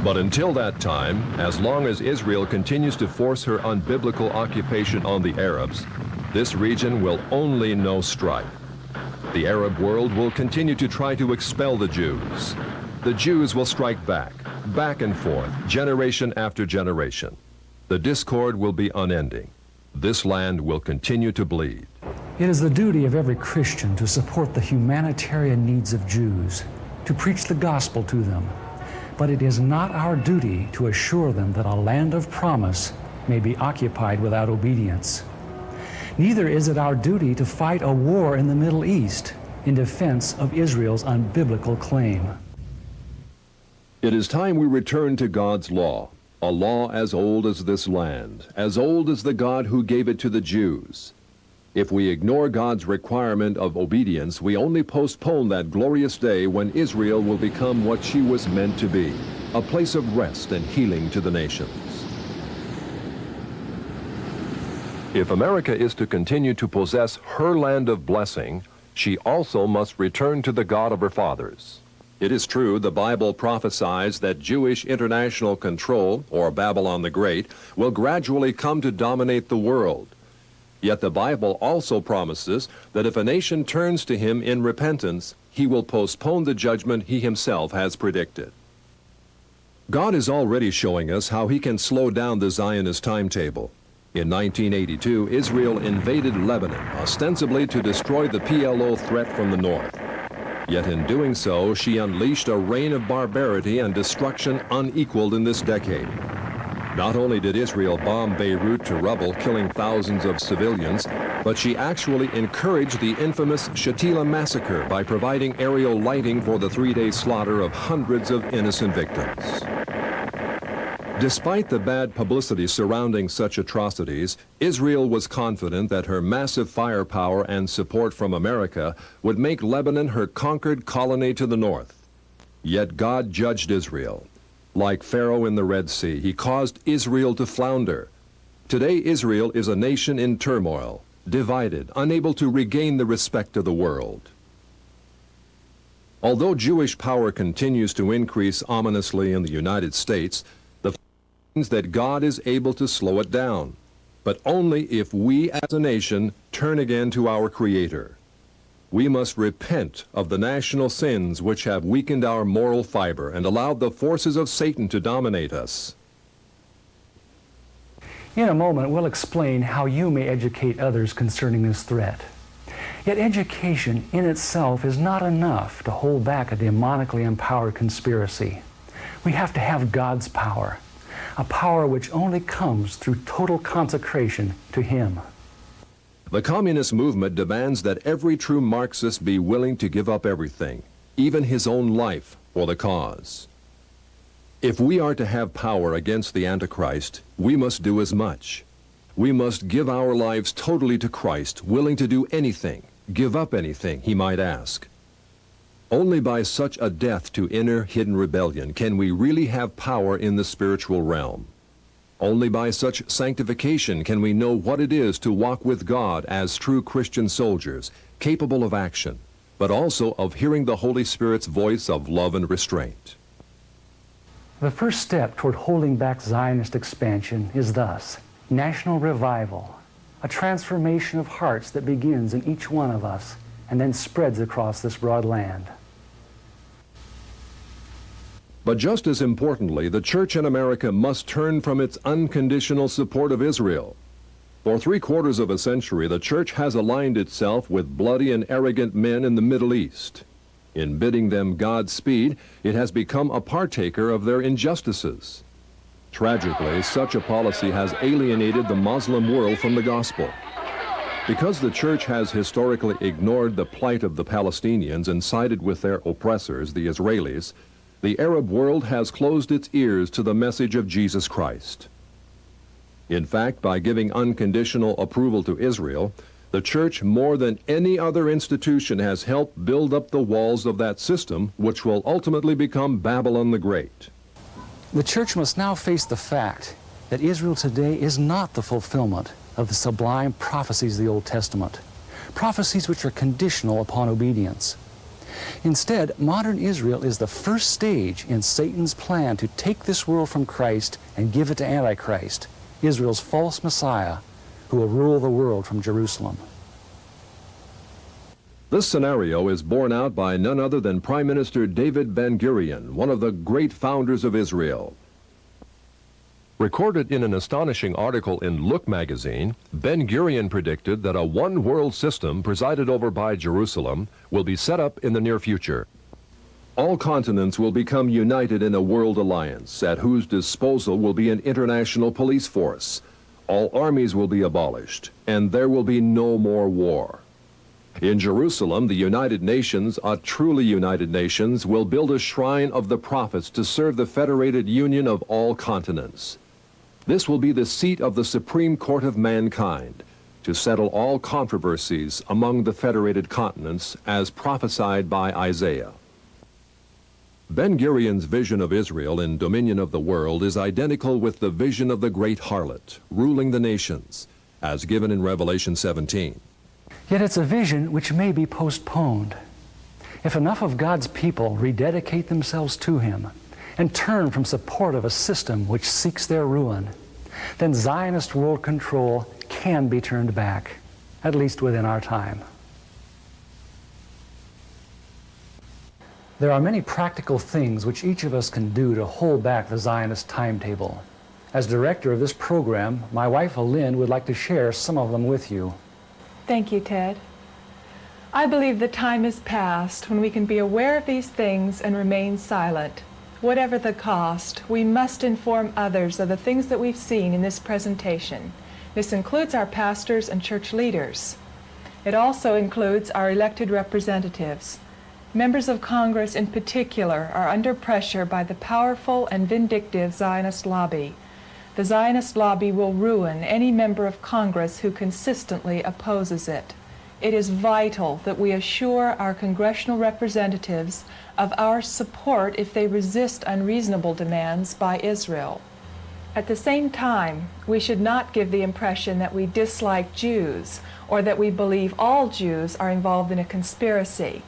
But until that time, as long as Israel continues to force her unbiblical occupation on the Arabs, this region will only know strife. The Arab world will continue to try to expel the Jews. The Jews will strike back and forth, generation after generation. The discord will be unending. This land will continue to bleed. It is the duty of every Christian to support the humanitarian needs of Jews, to preach the gospel to them. But it is not our duty to assure them that a land of promise may be occupied without obedience. Neither is it our duty to fight a war in the Middle East in defense of Israel's unbiblical claim. It is time we return to God's law, a law as old as this land, as old as the God who gave it to the Jews. If we ignore God's requirement of obedience, we only postpone that glorious day when Israel will become what she was meant to be, a place of rest and healing to the nations. If America is to continue to possess her land of blessing, she also must return to the God of her fathers. It is true, the Bible prophesies that Jewish international control, or Babylon the Great, will gradually come to dominate the world. Yet the Bible also promises that if a nation turns to him in repentance, he will postpone the judgment he himself has predicted. God is already showing us how he can slow down the Zionist timetable. In 1982, Israel invaded Lebanon, ostensibly to destroy the PLO threat from the north. Yet in doing so, she unleashed a reign of barbarity and destruction unequaled in this decade. Not only did Israel bomb Beirut to rubble, killing thousands of civilians, but she actually encouraged the infamous Shatila massacre by providing aerial lighting for the three-day slaughter of hundreds of innocent victims. Despite the bad publicity surrounding such atrocities, Israel was confident that her massive firepower and support from America would make Lebanon her conquered colony to the north. Yet God judged Israel. Like Pharaoh in the Red Sea, he caused Israel to flounder. Today, Israel is a nation in turmoil, divided, unable to regain the respect of the world. Although Jewish power continues to increase ominously in the United States, the fact means that God is able to slow it down, but only if we as a nation turn again to our Creator. We must repent of the national sins which have weakened our moral fiber and allowed the forces of Satan to dominate us. In a moment, we'll explain how you may educate others concerning this threat. Yet education in itself is not enough to hold back a demonically empowered conspiracy. We have to have God's power, a power which only comes through total consecration to Him. The communist movement demands that every true Marxist be willing to give up everything, even his own life, for the cause. If we are to have power against the Antichrist, we must do as much. We must give our lives totally to Christ, willing to do anything, give up anything he might ask. Only by such a death to inner hidden rebellion can we really have power in the spiritual realm. Only by such sanctification can we know what it is to walk with God as true Christian soldiers, capable of action, but also of hearing the Holy Spirit's voice of love and restraint. The first step toward holding back Zionist expansion is thus national revival, a transformation of hearts that begins in each one of us and then spreads across this broad land. But just as importantly, the church in America must turn from its unconditional support of Israel. For 3/4 of a century, the church has aligned itself with bloody and arrogant men in the Middle East. In bidding them Godspeed, it has become a partaker of their injustices. Tragically, such a policy has alienated the Muslim world from the gospel. Because the church has historically ignored the plight of the Palestinians and sided with their oppressors, the Israelis, the Arab world has closed its ears to the message of Jesus Christ. In fact, by giving unconditional approval to Israel, the church, more than any other institution, has helped build up the walls of that system, which will ultimately become Babylon the Great. The church must now face the fact that Israel today is not the fulfillment of the sublime prophecies of the Old Testament, prophecies which are conditional upon obedience. Instead, modern Israel is the first stage in Satan's plan to take this world from Christ and give it to Antichrist, Israel's false Messiah, who will rule the world from Jerusalem. This scenario is borne out by none other than Prime Minister David Ben-Gurion, one of the great founders of Israel. Recorded in an astonishing article in Look magazine, Ben-Gurion predicted that a one-world system presided over by Jerusalem will be set up in the near future. All continents will become united in a world alliance, at whose disposal will be an international police force. All armies will be abolished, and there will be no more war. In Jerusalem, the United Nations, a truly united nations, will build a shrine of the prophets to serve the federated union of all continents. This will be the seat of the Supreme Court of mankind, to settle all controversies among the federated continents, as prophesied by Isaiah. Ben-Gurion's vision of Israel in dominion of the world is identical with the vision of the great harlot, ruling the nations, as given in Revelation 17. Yet it's a vision which may be postponed. If enough of God's people rededicate themselves to Him and turn from support of a system which seeks their ruin, then Zionist world control can be turned back, at least within our time. There are many practical things which each of us can do to hold back the Zionist timetable. As director of this program, my wife Lynn would like to share some of them with you. Thank you, Ted. I believe the time is past when we can be aware of these things and remain silent. Whatever the cost, we must inform others of the things that we've seen in this presentation. This includes our pastors and church leaders. It also includes our elected representatives. Members of Congress in particular are under pressure by the powerful and vindictive Zionist lobby. The Zionist lobby will ruin any member of Congress who consistently opposes it. It is vital that we assure our congressional representatives of our support if they resist unreasonable demands by Israel. At the same time, we should not give the impression that we dislike Jews or that we believe all Jews are involved in a conspiracy.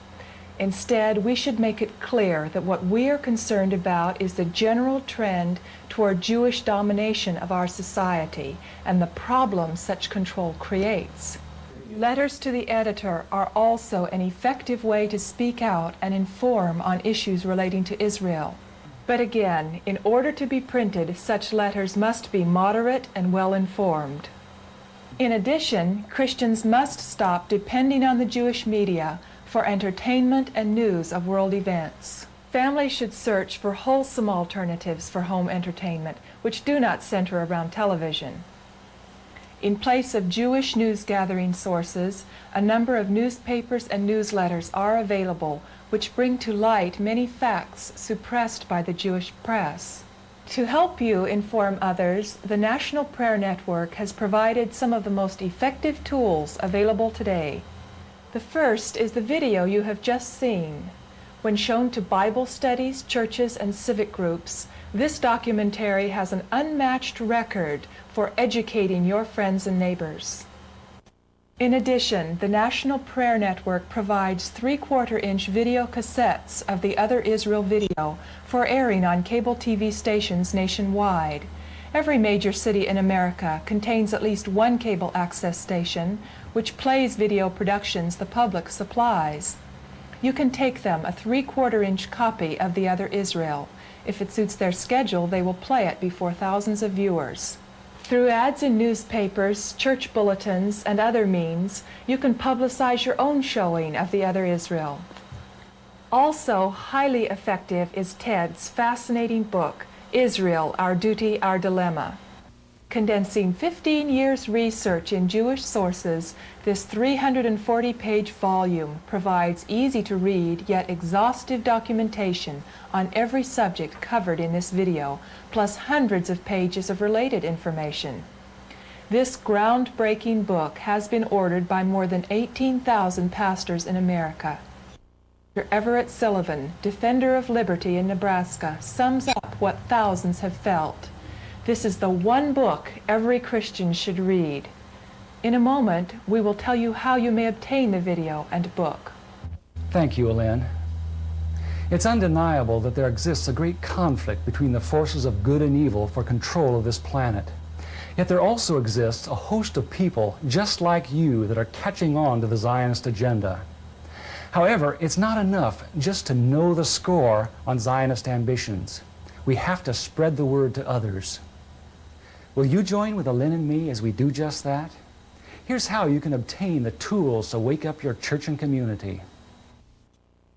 Instead, we should make it clear that what we are concerned about is the general trend toward Jewish domination of our society and the problems such control creates. Letters to the editor are also an effective way to speak out and inform on issues relating to Israel. But again, in order to be printed, such letters must be moderate and well-informed. In addition, Christians must stop depending on the Jewish media for entertainment and news of world events. Families should search for wholesome alternatives for home entertainment, which do not center around television. In place of Jewish news-gathering sources, a number of newspapers and newsletters are available, which bring to light many facts suppressed by the Jewish press. To help you inform others, the National Prayer Network has provided some of the most effective tools available today. The first is the video you have just seen. When shown to Bible studies, churches, and civic groups, this documentary has an unmatched record for educating your friends and neighbors. In addition, the National Prayer Network provides 3/4-inch video cassettes of the Other Israel video for airing on cable TV stations nationwide. Every major city in America contains at least one cable access station which plays video productions the public supplies. You can take them a 3/4-inch copy of The Other Israel. If it suits their schedule, they will play it before thousands of viewers. Through ads in newspapers, church bulletins, and other means, you can publicize your own showing of The Other Israel. Also highly effective is Ted's fascinating book, Israel, Our Duty, Our Dilemma. Condensing 15 years' research in Jewish sources, this 340-page volume provides easy-to-read yet exhaustive documentation on every subject covered in this video, plus hundreds of pages of related information. This groundbreaking book has been ordered by more than 18,000 pastors in America. Dr. Everett Sullivan, defender of liberty in Nebraska, sums up what thousands have felt. This is the one book every Christian should read. In a moment, we will tell you how you may obtain the video and book. Thank you, Elaine. It's undeniable that there exists a great conflict between the forces of good and evil for control of this planet. Yet there also exists a host of people just like you that are catching on to the Zionist agenda. However, it's not enough just to know the score on Zionist ambitions. We have to spread the word to others. Will you join with Elaine and me as we do just that? Here's how you can obtain the tools to wake up your church and community.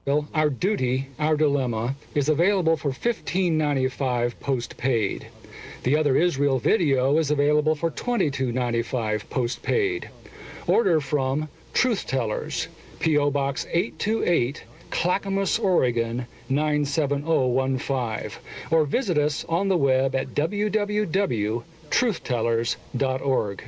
Our Duty, Our Dilemma is available for $15.95 postpaid. The Other Israel video is available for $22.95 postpaid. Order from Truth Tellers, P.O. Box 828, Clackamas, Oregon 97015, or visit us on the web at www.truthtellers.org.